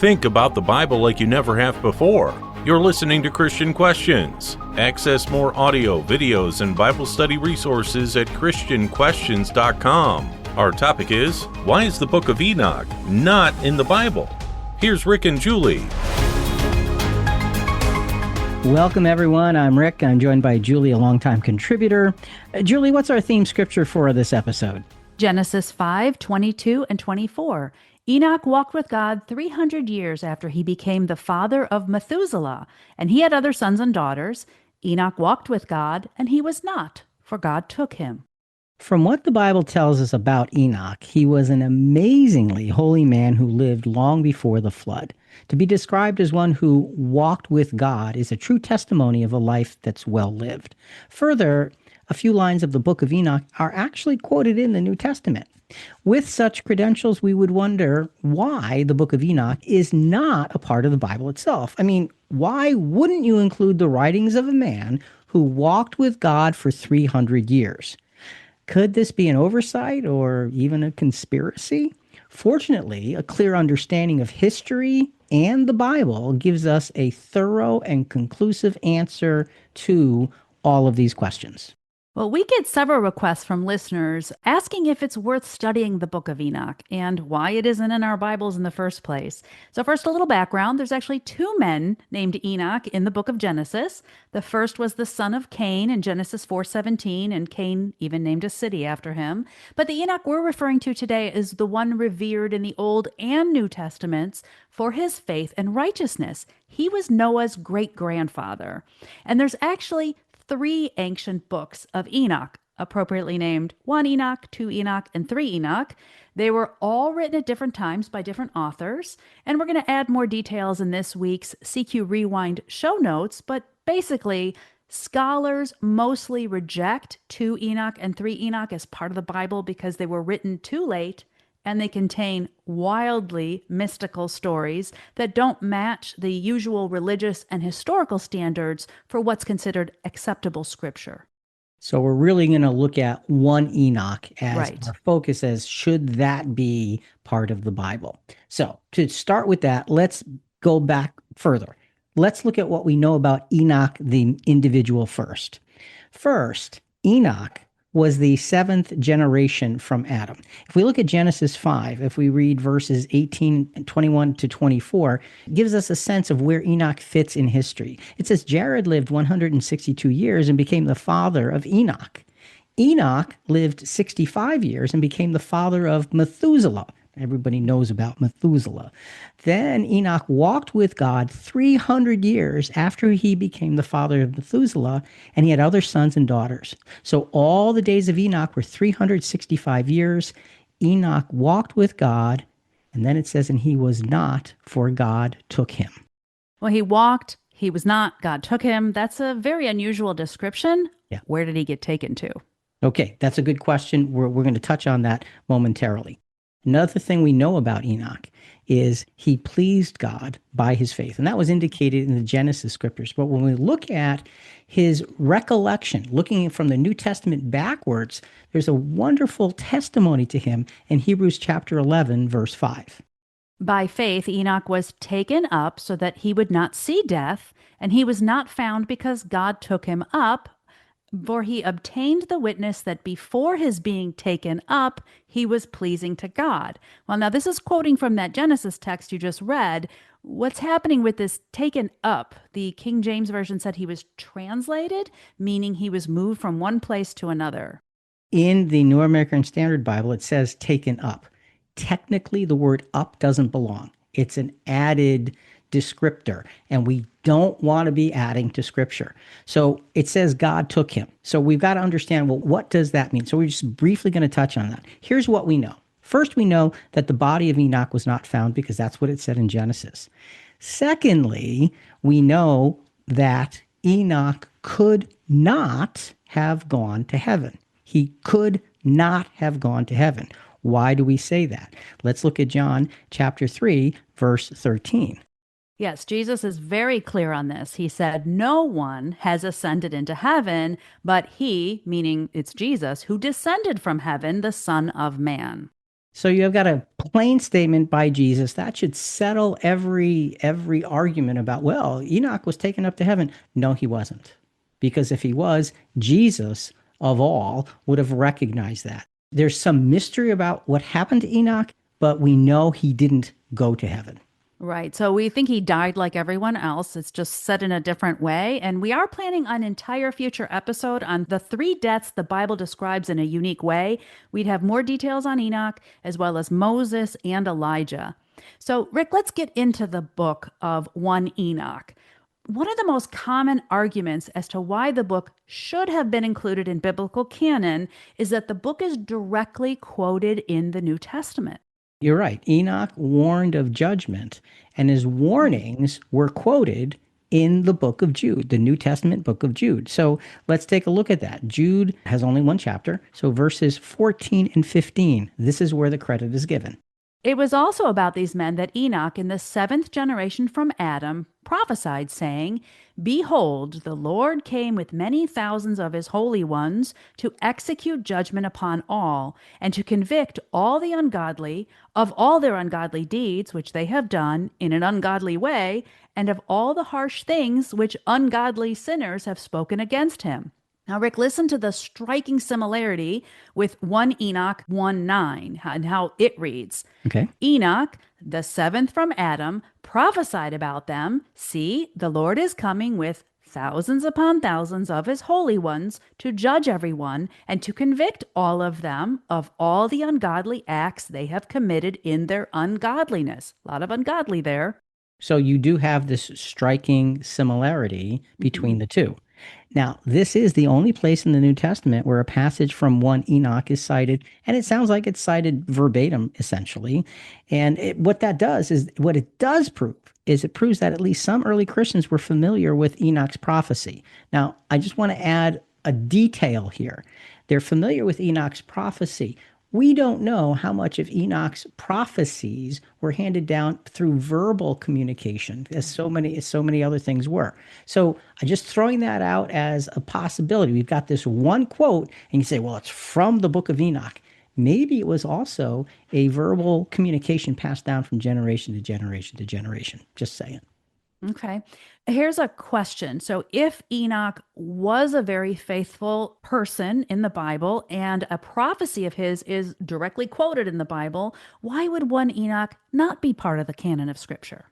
Think about the Bible like you never have before. You're listening to Christian Questions. Access more audio, videos, and Bible study resources at ChristianQuestions.com. Our topic is, why is the Book of Enoch not in the Bible? Here's Rick and Julie. Welcome, everyone. I'm Rick. I'm joined by Julie, a longtime contributor. Julie, what's our theme scripture for this episode? Genesis 5:22 and 24. Enoch walked with God 300 years after he became the father of Methuselah, and he had other sons and daughters. Enoch walked with God, and he was not, for God took him. From what the Bible tells us about Enoch, he was an amazingly holy man who lived long before the flood. To be described as one who walked with God is a true testimony of a life that's well lived. Further, a few lines of the Book of Enoch are actually quoted in the New Testament. With such credentials, we would wonder why the Book of Enoch is not a part of the Bible itself. I mean, why wouldn't you include the writings of a man who walked with God for 300 years? Could this be an oversight or even a conspiracy? Fortunately, a clear understanding of history and the Bible gives us a thorough and conclusive answer to all of these questions. Well, we get several requests from listeners asking if it's worth studying the Book of Enoch and why it isn't in our Bibles in the first place. So first, a little background. There's actually two men named Enoch in the book of Genesis. The first was the son of Cain in Genesis 4:17, and Cain even named a city after him. But the Enoch we're referring to today is the one revered in the Old and New Testaments for his faith and righteousness. He was Noah's great-grandfather. And there's actually three ancient books of Enoch, appropriately named 1 Enoch, 2 Enoch, and 3 Enoch. They were all written at different times by different authors, and we're going to add more details in this week's CQ Rewind show notes, but basically, scholars mostly reject 2 Enoch and 3 Enoch as part of the Bible because they were written too late and they contain wildly mystical stories that don't match the usual religious and historical standards for what's considered acceptable scripture. So we're really going to look at 1 Enoch as Right. our focus as should that be part of the Bible. So to start with that, let's go back further. Let's look at what we know about Enoch, the individual first. First, Enoch was the seventh generation from Adam. If we look at Genesis 5, if we read verses 18 and 21 to 24, it gives us a sense of where Enoch fits in history. It says Jared lived 162 years and became the father of Enoch. Enoch lived 65 years and became the father of Methuselah. Everybody knows about Methuselah. Then Enoch walked with God 300 years after he became the father of Methuselah, and he had other sons and daughters. So all the days of Enoch were 365 years. Enoch walked with God, and then it says, and he was not, for God took him. Well, he walked, he was not, God took him. That's a very unusual description. Yeah. Where did he get taken to? Okay, that's a good question. We're going to touch on that momentarily. Another thing we know about Enoch is he pleased God by his faith, and that was indicated in the Genesis scriptures. But when we look at his recollection, looking from the New Testament backwards, there's a wonderful testimony to him in Hebrews chapter 11, verse 5. By faith, Enoch was taken up so that he would not see death, and he was not found because God took him up. For he obtained the witness that before his being taken up, he was pleasing to God. Well, now this is quoting from that Genesis text you just read. What's happening with this taken up? The King James Version said he was translated, meaning he was moved from one place to another. In the New American Standard Bible, it says taken up. Technically, the word up doesn't belong. It's an added descriptor, and we don't want to be adding to scripture. So it says God took him. So we've got to understand, well, what does that mean? So we're just briefly going to touch on that. Here's what we know. First, we know that the body of Enoch was not found because that's what it said in Genesis. Secondly, we know that Enoch could not have gone to heaven. He could not have gone to heaven. Why do we say that? Let's look at John chapter 3, verse 13. Yes, Jesus is very clear on this. He said, no one has ascended into heaven, but he, meaning it's Jesus, who descended from heaven, the Son of Man. So you have got a plain statement by Jesus that should settle every argument about, well, Enoch was taken up to heaven. No, he wasn't. Because if he was, Jesus of all would have recognized that. There's some mystery about what happened to Enoch, but we know he didn't go to heaven. Right. So we think he died like everyone else. It's just said in a different way. And we are planning an entire future episode on the three deaths the Bible describes in a unique way. We'd have more details on Enoch, as well as Moses and Elijah. So, Rick, let's get into the book of 1 Enoch. One of the most common arguments as to why the book should have been included in biblical canon is that the book is directly quoted in the New Testament. You're right. Enoch warned of judgment, and his warnings were quoted in the book of Jude, the New Testament book of Jude. So let's take a look at that. Jude has only one chapter, so verses 14 and 15. This is where the credit is given. It was also about these men that Enoch, in the seventh generation from Adam, prophesied, saying, Behold, the Lord came with many thousands of his holy ones to execute judgment upon all, and to convict all the ungodly of all their ungodly deeds which they have done in an ungodly way, and of all the harsh things which ungodly sinners have spoken against him. Now, Rick, listen to the striking similarity with 1 Enoch 1:9 and how it reads. Okay. Enoch, the seventh from Adam, prophesied about them. See, the Lord is coming with thousands upon thousands of his holy ones to judge everyone and to convict all of them of all the ungodly acts they have committed in their ungodliness. A lot of ungodly there. So you do have this striking similarity between the two. Now, this is the only place in the New Testament where a passage from 1 Enoch is cited, and it sounds like it's cited verbatim, essentially. And what that does is, what it does prove is it proves that at least some early Christians were familiar with Enoch's prophecy. Now, I just want to add a detail here. They're familiar with Enoch's prophecy. We don't know how much of Enoch's prophecies were handed down through verbal communication, as so many other things were. So I'm just throwing that out as a possibility. We've got this one quote, and you say, well, it's from the Book of Enoch. Maybe it was also a verbal communication passed down from generation to generation to generation. Just saying. Okay. Here's a question. So, if Enoch was a very faithful person in the Bible and a prophecy of his is directly quoted in the Bible, why would 1 Enoch not be part of the canon of Scripture?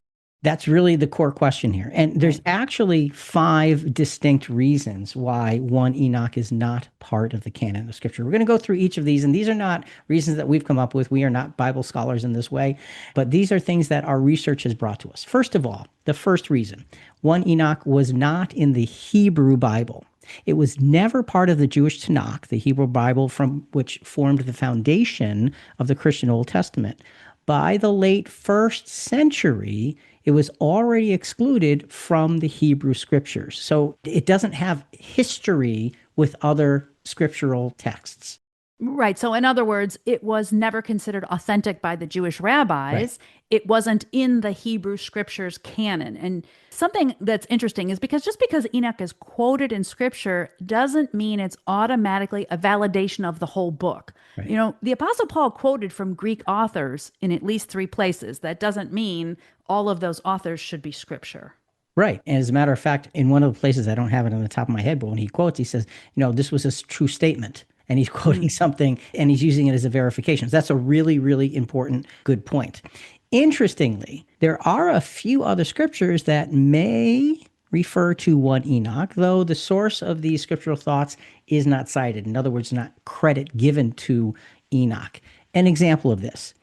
That's really the core question here. And there's actually 5 distinct reasons why 1 Enoch is not part of the canon of Scripture. We're going to go through each of these, and these are not reasons that we've come up with. We are not Bible scholars in this way, but these are things that our research has brought to us. First of all, the first reason, 1 Enoch was not in the Hebrew Bible. It was never part of the Jewish Tanakh, the Hebrew Bible from which formed the foundation of the Christian Old Testament. By the late 1st century, it was already excluded from the Hebrew scriptures. So it doesn't have history with other scriptural texts. Right. So, in other words, it was never considered authentic by the Jewish rabbis. Right. It wasn't in the Hebrew scriptures canon. And something that's interesting is just because Enoch is quoted in scripture doesn't mean it's automatically a validation of the whole book. Right. You know, the Apostle Paul quoted from Greek authors in at least 3 places. That doesn't mean all of those authors should be scripture. Right. And as a matter of fact, in one of the places, I don't have it on the top of my head, but when he quotes, he says, this was a true statement. And he's quoting something and he's using it as a verification. So that's a really, really important, good point. Interestingly, there are a few other scriptures that may refer to 1 Enoch, though the source of these scriptural thoughts is not cited. In other words, not credit given to Enoch. An example of this,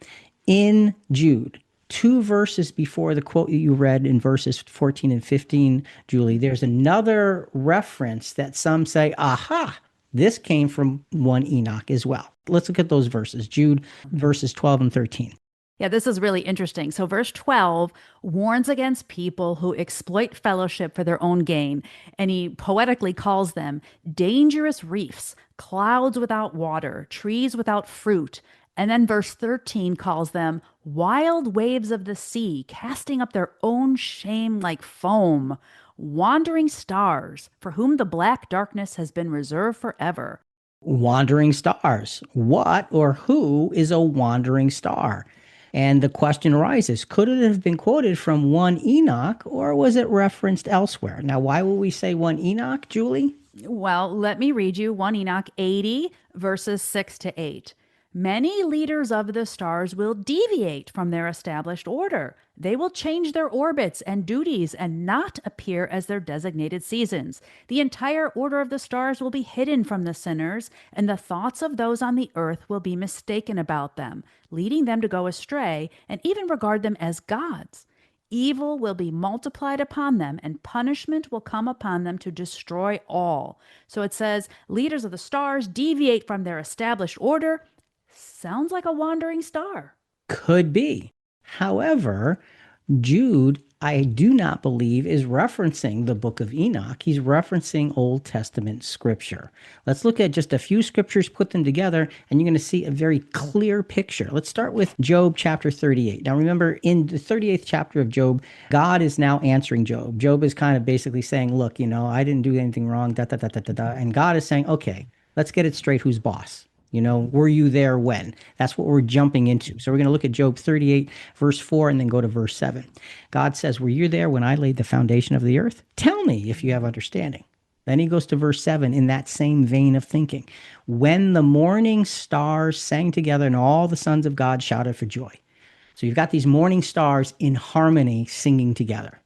in Jude, 2 verses before the quote you read in verses 14 and 15, Julie, there's another reference that some say, aha, this came from 1 Enoch as well. Let's look at those verses. Jude, verses 12 and 13. Yeah, this is really interesting. So, verse 12 warns against people who exploit fellowship for their own gain. And he poetically calls them dangerous reefs, clouds without water, trees without fruit. And then verse 13 calls them wild waves of the sea, casting up their own shame like foam. Wandering stars, for whom the black darkness has been reserved forever. Wandering stars. What or who is a wandering star? And the question arises, could it have been quoted from 1 Enoch or was it referenced elsewhere? Now, why will we say 1 Enoch, Julie? Well, let me read you 1 Enoch 80, verses 6 to 8. Many leaders of the stars will deviate from their established order. They will change their orbits and duties and not appear as their designated seasons. The entire order of the stars will be hidden from the sinners, and the thoughts of those on the earth will be mistaken about them, leading them to go astray and even regard them as gods. Evil will be multiplied upon them, and punishment will come upon them to destroy all. So it says, leaders of the stars deviate from their established order. Sounds like a wandering star. Could be. However, Jude, I do not believe, is referencing the Book of Enoch. He's referencing Old Testament scripture. Let's look at just a few scriptures, put them together, and you're going to see a very clear picture. Let's start with Job chapter 38. Now, remember, in the 38th chapter of Job, God is now answering Job. Job is kind of basically saying, look, I didn't do anything wrong, da, da, da, da, da, da. And God is saying, okay, let's get it straight. Who's boss? Were you there when? That's what we're jumping into. So we're going to look at Job 38, verse 4, and then go to verse 7. God says, were you there when I laid the foundation of the earth? Tell me if you have understanding. Then he goes to verse 7 in that same vein of thinking. When the morning stars sang together and all the sons of God shouted for joy. So you've got these morning stars in harmony singing together.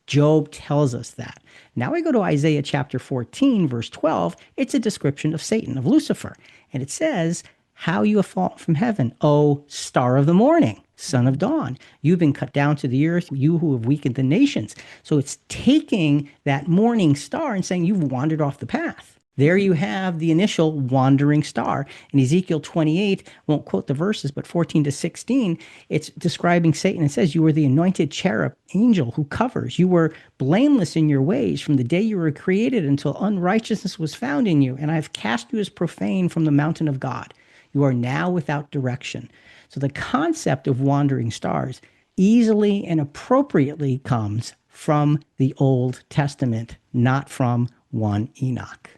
Job tells us that. Now we go to Isaiah chapter 14, verse 12. It's a description of Satan, of Lucifer. And it says, how you have fallen from heaven, O star of the morning, son of dawn. You've been cut down to the earth, you who have weakened the nations. So it's taking that morning star and saying you've wandered off the path. There you have the initial wandering star. In Ezekiel 28, won't quote the verses, but 14 to 16, it's describing Satan. It says, you were the anointed cherub angel who covers. You were blameless in your ways from the day you were created until unrighteousness was found in you. And I've cast you as profane from the mountain of God. You are now without direction. So the concept of wandering stars easily and appropriately comes from the Old Testament, not from 1 Enoch.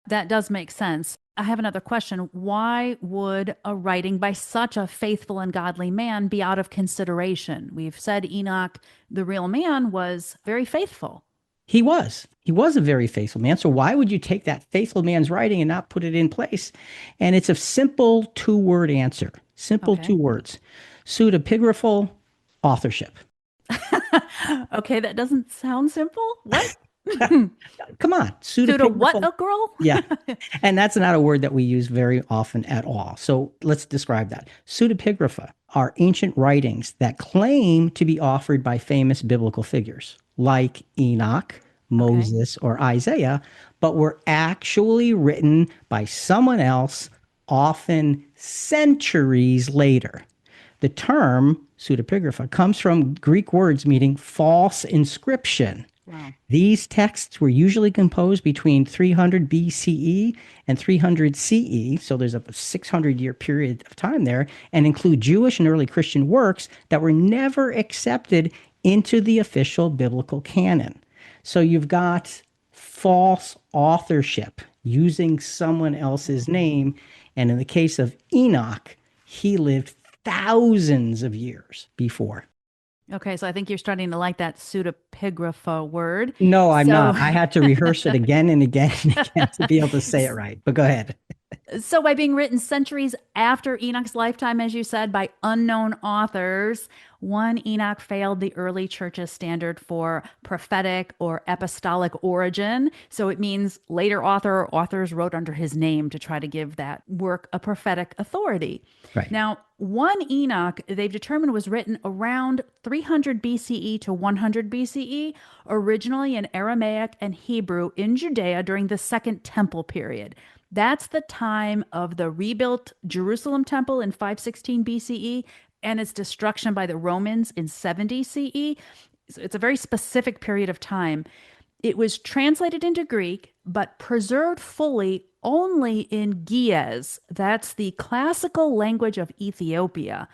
That does make sense. I have another question. Why would a writing by such a faithful and godly man be out of consideration? We've said Enoch, the real man, was very faithful. He was. He was a very faithful man. So why would you take that faithful man's writing and not put it in place? And it's a simple 2-word answer. Simple 2 words. Pseudepigraphal authorship. Okay, that doesn't sound simple. What? Come on. Pseudo what, a girl? Yeah. And that's not a word that we use very often at all. So let's describe that. Pseudepigrapha are ancient writings that claim to be offered by famous biblical figures like Enoch, Moses, or Isaiah, but were actually written by someone else, often centuries later. The term pseudepigrapha comes from Greek words meaning false inscription. Wow. These texts were usually composed between 300 BCE and 300 CE, so there's a 600-year period of time there, and include Jewish and early Christian works that were never accepted into the official biblical canon. So you've got false authorship using someone else's name, and in the case of Enoch, he lived thousands of years before. Okay, so I think you're starting to like that pseudepigrapha word. No, I'm not. I had to rehearse it again and again and again to be able to say it right. But go ahead. So by being written centuries after Enoch's lifetime, as you said, by unknown authors, 1 Enoch failed the early church's standard for prophetic or apostolic origin. So it means later authors wrote under his name to try to give that work a prophetic authority. Right. Now, 1 Enoch, they've determined, was written around 300 BCE to 100 BCE, originally in Aramaic and Hebrew in Judea during the Second Temple period. That's the time of the rebuilt Jerusalem temple in 516 BCE and its destruction by the Romans in 70 CE. So it's a very specific period of time. It was translated into Greek, but preserved fully only in Ge'ez. That's the classical language of Ethiopia.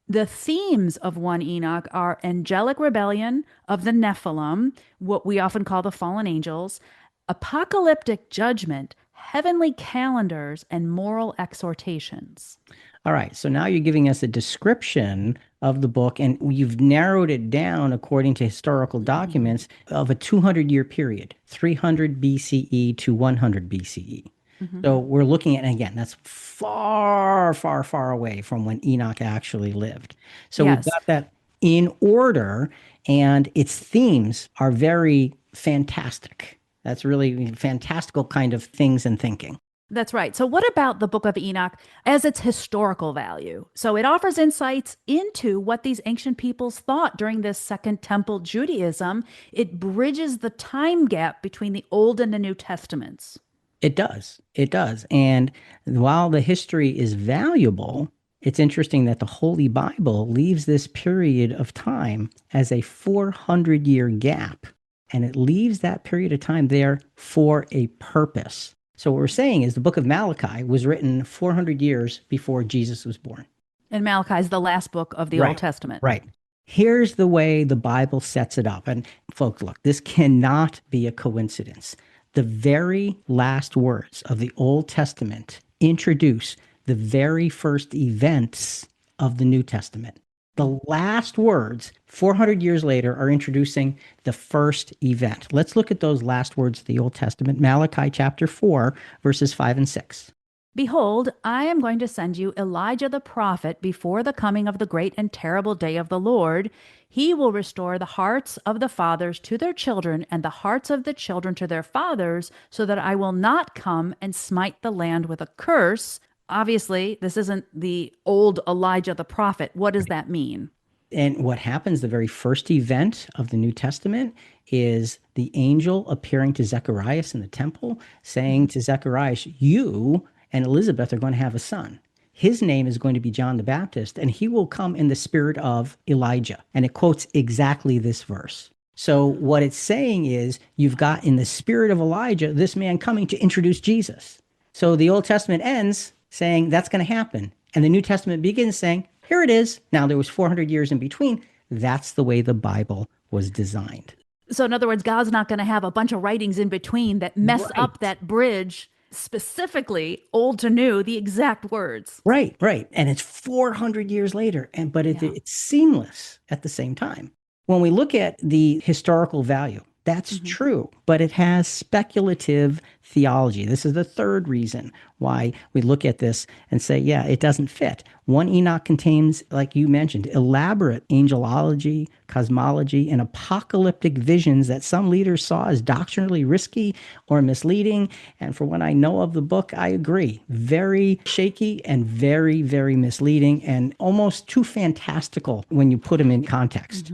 The themes of 1 Enoch are angelic rebellion of the Nephilim, what we often call the fallen angels, apocalyptic judgment, heavenly calendars, and moral exhortations. All right, so now you're giving us a description of the book, and you've narrowed it down according to historical documents of a 200-year period, 300 BCE to 100 BCE. So we're looking at, and again, that's far, far, far away from when Enoch actually lived. So we've Yes. got that in order, and its themes are very fantastic. That's really fantastical kind of things and thinking. That's right. So, what about the Book of Enoch as its historical value? So, it offers insights into what these ancient peoples thought during this Second Temple Judaism. It bridges the time gap between the Old and the New Testaments. It does. It does. And while the history is valuable, it's interesting that the Holy Bible leaves this period of time as a 400-year gap. And it leaves that period of time there for a purpose. So what we're saying is the book of Malachi was written 400 years before Jesus was born. And Malachi is the last book of the Right. Old Testament. Right. Here's the way the Bible sets it up. And folks, look, this cannot be a coincidence. The very last words of the Old Testament introduce the very first events of the New Testament. The last words, 400 years later, are introducing the first event. Let's look at those last words of the Old Testament, Malachi chapter 4, verses 5 and 6. Behold, I am going to send you Elijah the prophet before the coming of the great and terrible day of the Lord. He will restore the hearts of the fathers to their children and the hearts of the children to their fathers, so that I will not come and smite the land with a curse. Obviously, this isn't the old Elijah the prophet. What does that mean? And what happens, the very first event of the New Testament is the angel appearing to Zacharias in the temple, saying to Zacharias, you and Elizabeth are going to have a son. His name is going to be John the Baptist, and he will come in the spirit of Elijah. And it quotes exactly this verse. So what it's saying is you've got in the spirit of Elijah, this man coming to introduce Jesus. So the Old Testament ends saying that's going to happen. And the New Testament begins saying, here it is. Now there was 400 years in between. That's the way the Bible was designed. So in other words, God's not going to have a bunch of writings in between that mess up that bridge, specifically old to new, the exact words. Right. And it's 400 years later, but it's seamless at the same time. When we look at the historical value, that's true, but it has speculative theology. This is the third reason why we look at this and say, yeah, it doesn't fit. 1 Enoch contains, like you mentioned, elaborate angelology, cosmology, and apocalyptic visions that some leaders saw as doctrinally risky or misleading. And for what I know of the book, I agree. Very shaky and very, very misleading and almost too fantastical when you put them in context.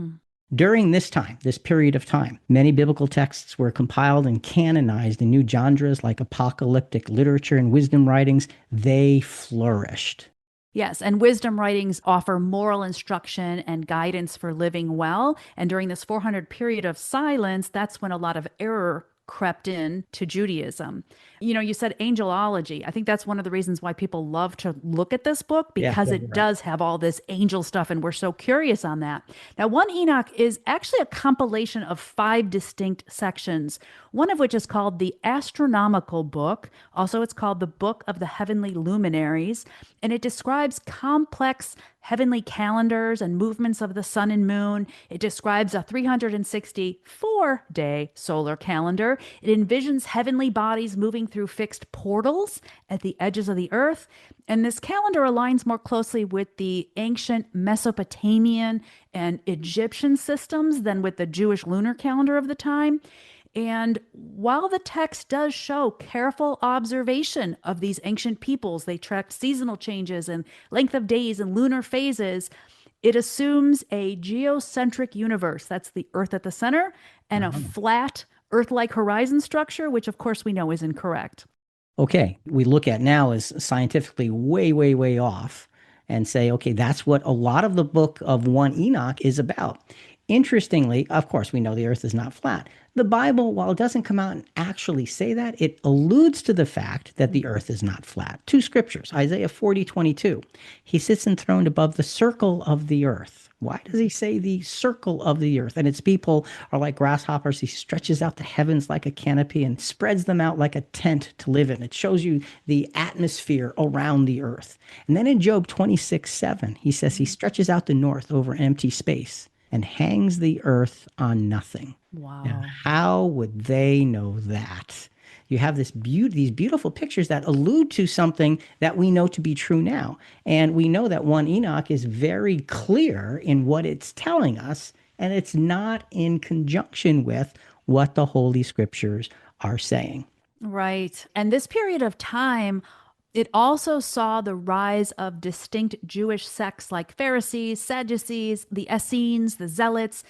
During this time, this period of time, many biblical texts were compiled and canonized in new genres like apocalyptic literature and wisdom writings. They flourished. Yes, and wisdom writings offer moral instruction and guidance for living well. And during this 400 period of silence, that's when a lot of error crept in to Judaism. You know, you said angelology. I think that's one of the reasons why people love to look at this book, because it does have all this angel stuff, and we're so curious on that. Now, 1 Enoch is actually a compilation of 5 distinct sections, one of which is called the Astronomical Book. Also, it's called the Book of the Heavenly Luminaries, and it describes complex heavenly calendars and movements of the sun and moon. It describes a 364-day solar calendar. It envisions heavenly bodies moving through fixed portals at the edges of the earth. And this calendar aligns more closely with the ancient Mesopotamian and Egyptian systems than with the Jewish lunar calendar of the time. And while the text does show careful observation of these ancient peoples, they tracked seasonal changes and length of days and lunar phases, it assumes a geocentric universe. That's the Earth at the center, and a flat Earth-like horizon structure, which of course we know is incorrect. Okay, we look at now as scientifically way, way, way off and say, okay, that's what a lot of the book of 1 Enoch is about. Interestingly, of course, we know the earth is not flat. The Bible, while it doesn't come out and actually say that, it alludes to the fact that the earth is not flat. 2 scriptures, Isaiah 40:22. He sits enthroned above the circle of the earth. Why does he say the circle of the earth? And its people are like grasshoppers. He stretches out the heavens like a canopy and spreads them out like a tent to live in. It shows you the atmosphere around the earth. And then in Job 26:7, he says he stretches out the north over empty space and hangs the earth on nothing. Now, Wow. how would they know that? You have these beautiful pictures that allude to something that we know to be true now. And we know that 1 Enoch is very clear in what it's telling us, and it's not in conjunction with what the Holy Scriptures are saying. Right. And this period of time, it also saw the rise of distinct Jewish sects like Pharisees, Sadducees, the Essenes, the Zealots.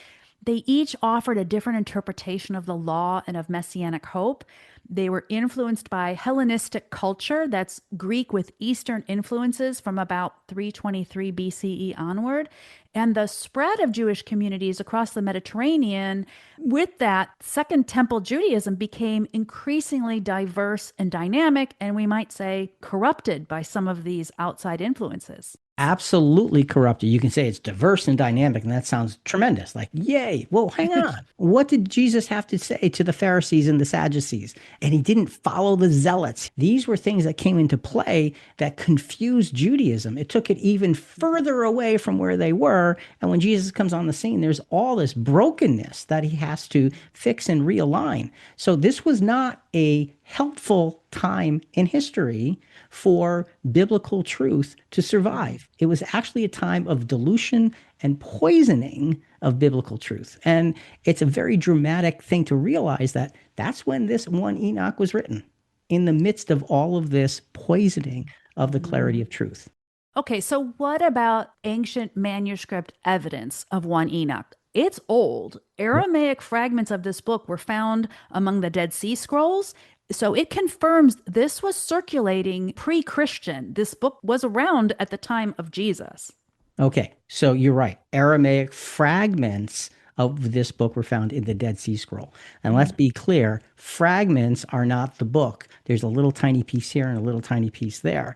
They each offered a different interpretation of the law and of messianic hope. They were influenced by Hellenistic culture, that's Greek with Eastern influences from about 323 BCE onward. And the spread of Jewish communities across the Mediterranean, with that, Second Temple Judaism became increasingly diverse and dynamic, and we might say corrupted by some of these outside influences. Absolutely corrupted. You can say it's diverse and dynamic, and that sounds tremendous. Like, yay. Well, hang on. What did Jesus have to say to the Pharisees and the Sadducees? And he didn't follow the Zealots. These were things that came into play that confused Judaism. It took it even further away from where they were. And when Jesus comes on the scene, there's all this brokenness that he has to fix and realign. So this was not a helpful time in history for biblical truth to survive. It was actually a time of dilution and poisoning of biblical truth. And it's a very dramatic thing to realize that that's when this 1 Enoch was written, in the midst of all of this poisoning of the clarity of truth. Okay, so what about ancient manuscript evidence of 1 Enoch? It's old. Aramaic fragments of this book were found among the Dead Sea Scrolls. So it confirms this was circulating pre-Christian. This book was around at the time of Jesus. Okay, so you're right. Aramaic fragments of this book were found in the Dead Sea Scroll. And let's be clear, fragments are not the book. There's a little tiny piece here and a little tiny piece there.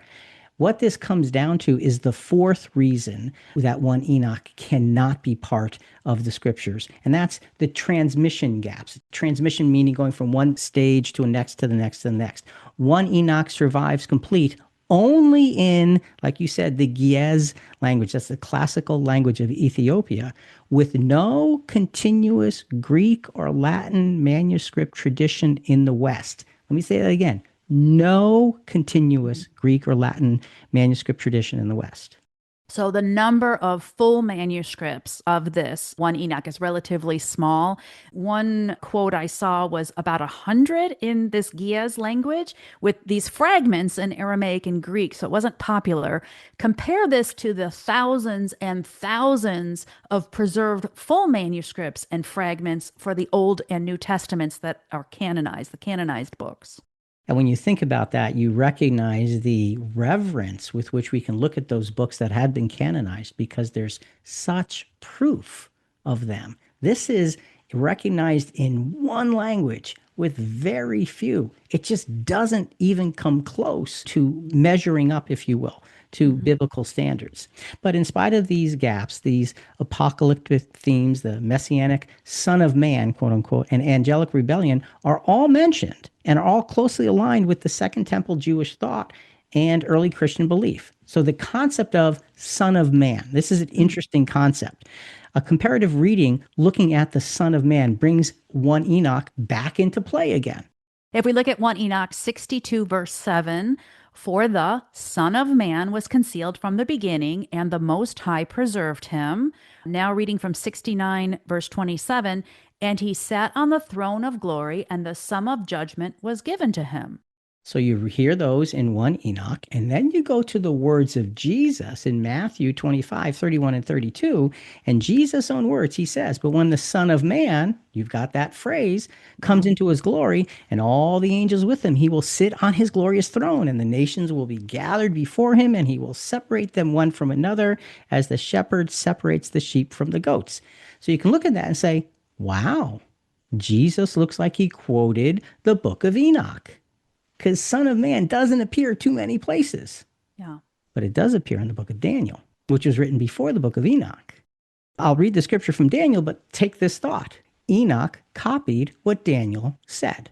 What this comes down to is the fourth reason that 1 Enoch cannot be part of the scriptures, and that's the transmission gaps. Transmission meaning going from one stage to the next to the next to the next. 1 Enoch survives complete only in, like you said, the Ge'ez language. That's the classical language of Ethiopia, with no continuous Greek or Latin manuscript tradition in the West. Let me say that again. No continuous Greek or Latin manuscript tradition in the West. So the number of full manuscripts of this 1 Enoch is relatively small. One quote I saw was about 100 in this Ge'ez language with these fragments in Aramaic and Greek, so it wasn't popular. Compare this to the thousands and thousands of preserved full manuscripts and fragments for the Old and New Testaments that are canonized, the canonized books. And when you think about that, you recognize the reverence with which we can look at those books that had been canonized because there's such proof of them. This is recognized in one language with very few. It just doesn't even come close to measuring up, if you will, to biblical standards. But in spite of these gaps, these apocalyptic themes, the messianic son of man, quote unquote, and angelic rebellion are all mentioned and are all closely aligned with the Second Temple Jewish thought and early Christian belief. So the concept of son of man, this is an interesting concept. A comparative reading looking at the son of man brings 1 Enoch back into play again. If we look at 1 Enoch 62, verse 7, for the Son of Man was concealed from the beginning, and the Most High preserved him. Now reading from 69, verse 27, and he sat on the throne of glory, and the sum of judgment was given to him. So you hear those in 1 Enoch, and then you go to the words of Jesus in Matthew 25, 31 and 32, and Jesus' own words, he says, but when the Son of Man, you've got that phrase, comes into his glory, and all the angels with him, he will sit on his glorious throne, and the nations will be gathered before him, and he will separate them one from another, as the shepherd separates the sheep from the goats. So you can look at that and say, wow, Jesus looks like he quoted the Book of Enoch. Because Son of Man doesn't appear too many places. Yeah. But it does appear in the book of Daniel, which was written before the book of Enoch. I'll read the scripture from Daniel, but take this thought. Enoch copied what Daniel said,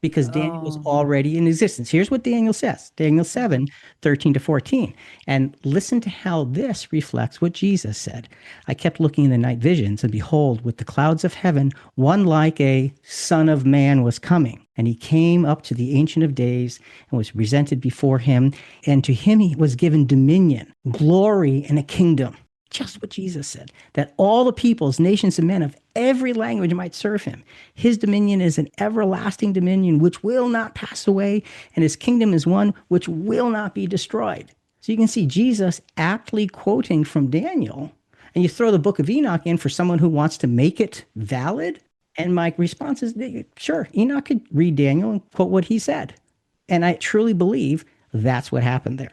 because Daniel was Oh, already in existence. Here's what Daniel says, Daniel 7:13 to 14. And listen to how this reflects what Jesus said. I kept looking in the night visions, and behold, with the clouds of heaven, one like a son of man was coming. And he came up to the Ancient of Days and was presented before him. And to him he was given dominion, glory, and a kingdom. Just what Jesus said, that all the peoples, nations, and men of every language might serve him. His dominion is an everlasting dominion which will not pass away, and his kingdom is one which will not be destroyed. So you can see Jesus aptly quoting from Daniel, and you throw the Book of Enoch in for someone who wants to make it valid. And my response is, sure, Enoch could read Daniel and quote what he said. And I truly believe that's what happened there.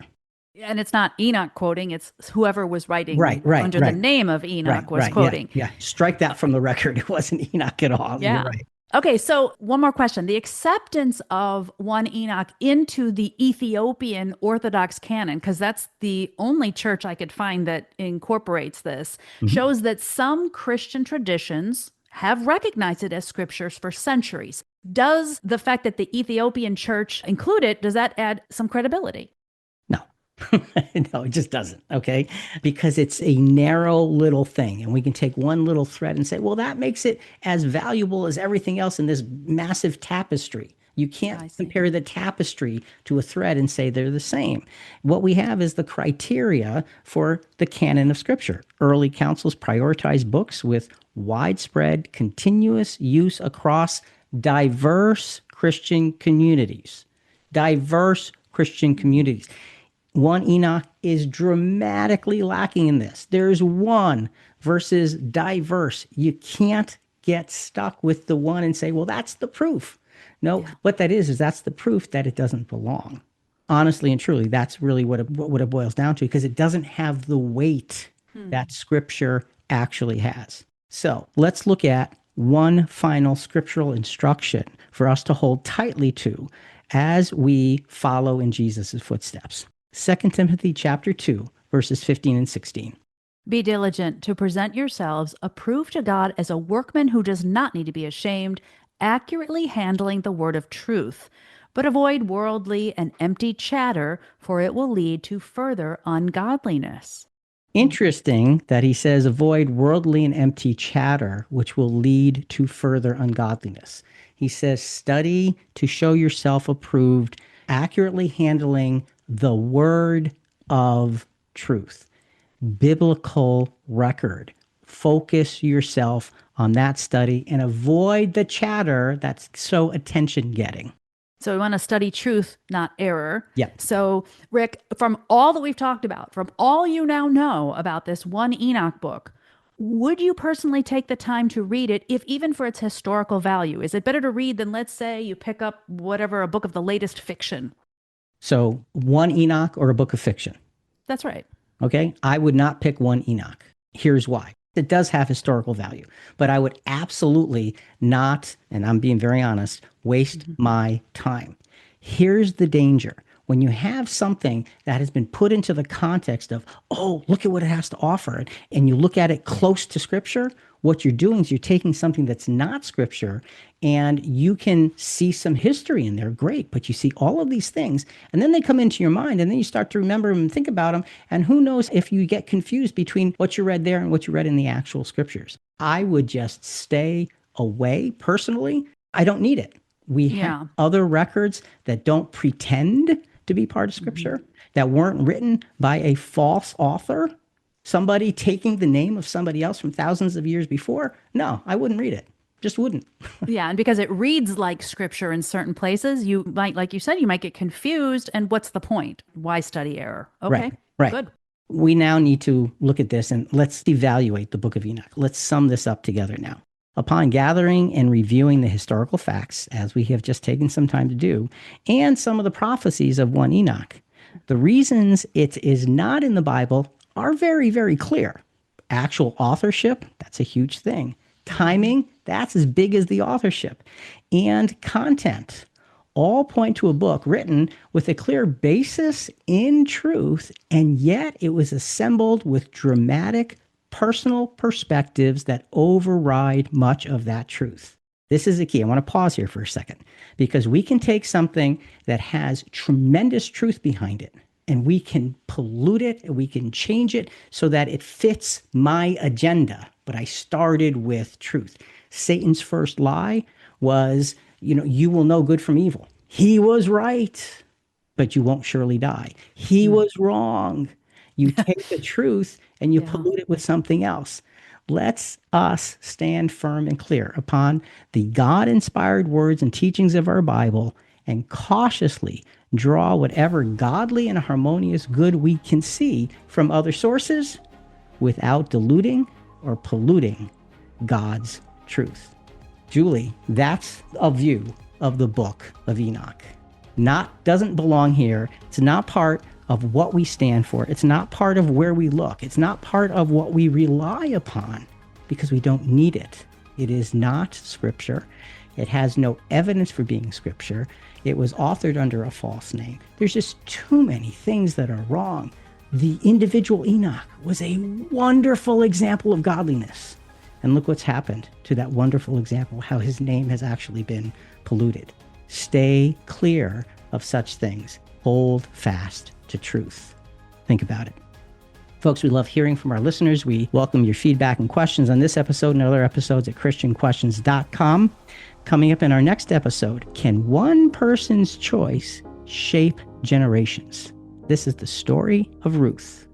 and it's not Enoch quoting, it's whoever was writing Right. under the name of Enoch was quoting. Yeah. Strike that from the record. It wasn't Enoch at all. Yeah. You're right. Okay, so one more question. The acceptance of one Enoch into the Ethiopian Orthodox canon, because that's the only church I could find that incorporates this, shows that some Christian traditions have recognized it as scriptures for centuries. Does the fact that the Ethiopian church include it, does that add some credibility? No. No, it just doesn't. Okay. Because it's a narrow little thing. And we can take one little thread and say, well, that makes it as valuable as everything else in this massive tapestry. You can't compare the tapestry to a thread and say they're the same. What we have is the criteria for the canon of Scripture. Early councils prioritized books with widespread, continuous use across diverse Christian communities. Diverse Christian communities. One Enoch is dramatically lacking in this. There's one versus diverse. You can't get stuck with the one and say, well, that's the proof. No, what that is that's the proof that it doesn't belong. Honestly and truly, that's really what it boils down to, because it doesn't have the weight that Scripture actually has. So let's look at one final scriptural instruction for us to hold tightly to as we follow in Jesus' footsteps. 2 Timothy chapter 2, verses 15 and 16. Be diligent to present yourselves approved to God as a workman who does not need to be ashamed, accurately handling the word of truth. But avoid worldly and empty chatter, for it will lead to further ungodliness. Interesting that he says avoid worldly and empty chatter, which will lead to further ungodliness. He says study to show yourself approved, accurately handling the word of truth, biblical record. Focus yourself on that study and avoid the chatter that's so attention-getting. So we want to study truth, not error. Yeah. So, Rick, from all that we've talked about, from all you now know about this one Enoch book, would you personally take the time to read it, if even for its historical value? Is it better to read than, let's say, you pick up whatever, a book of the latest fiction? So one Enoch or a book of fiction? That's right. Okay. I would not pick one Enoch. Here's why. It does have historical value, but I would absolutely not, and I'm being very honest, waste my time. Here's the danger. When you have something that has been put into the context of, oh, look at what it has to offer, and you look at it close to Scripture, what you're doing is you're taking something that's not Scripture, and you can see some history in there, great, but you see all of these things, and then they come into your mind, and then you start to remember them and think about them, and who knows if you get confused between what you read there and what you read in the actual Scriptures. I would just stay away personally. I don't need it. We have other records that don't pretend to be part of Scripture, that weren't written by a false author, somebody taking the name of somebody else from thousands of years before. No, I wouldn't read it. Just wouldn't. Yeah, and because it reads like Scripture in certain places, you might, like you said, you might get confused. And what's the point? Why study error? Okay, right. Good. We now need to look at this and let's evaluate the Book of Enoch. Let's sum this up together now. Upon gathering and reviewing the historical facts, as we have just taken some time to do, and some of the prophecies of one Enoch, the reasons it is not in the Bible are very, very clear. Actual authorship, that's a huge thing. Timing, that's as big as the authorship. And content, all point to a book written with a clear basis in truth, and yet it was assembled with dramatic personal perspectives that override much of that truth. This is the key. I want to pause here for a second, because we can take something that has tremendous truth behind it and we can pollute it and we can change it so that it fits my agenda. But I started with truth. Satan's first lie was, you will know good from evil. He was right, but you won't surely die. He was wrong. You take the truth and you pollute it with something else. Let's us stand firm and clear upon the God-inspired words and teachings of our Bible and cautiously draw whatever godly and harmonious good we can see from other sources without diluting or polluting God's truth. Julie, that's a view of the Book of Enoch. Doesn't belong here. It's not part of what we stand for. It's not part of where we look. It's not part of what we rely upon because we don't need it. It is not Scripture. It has no evidence for being Scripture. It was authored under a false name. There's just too many things that are wrong. The individual Enoch was a wonderful example of godliness. And look what's happened to that wonderful example, how his name has actually been polluted. Stay clear of such things. Hold fast to truth. Think about it. Folks, we love hearing from our listeners. We welcome your feedback and questions on this episode and other episodes at christianquestions.com. Coming up in our next episode, can one person's choice shape generations? This is the story of Ruth.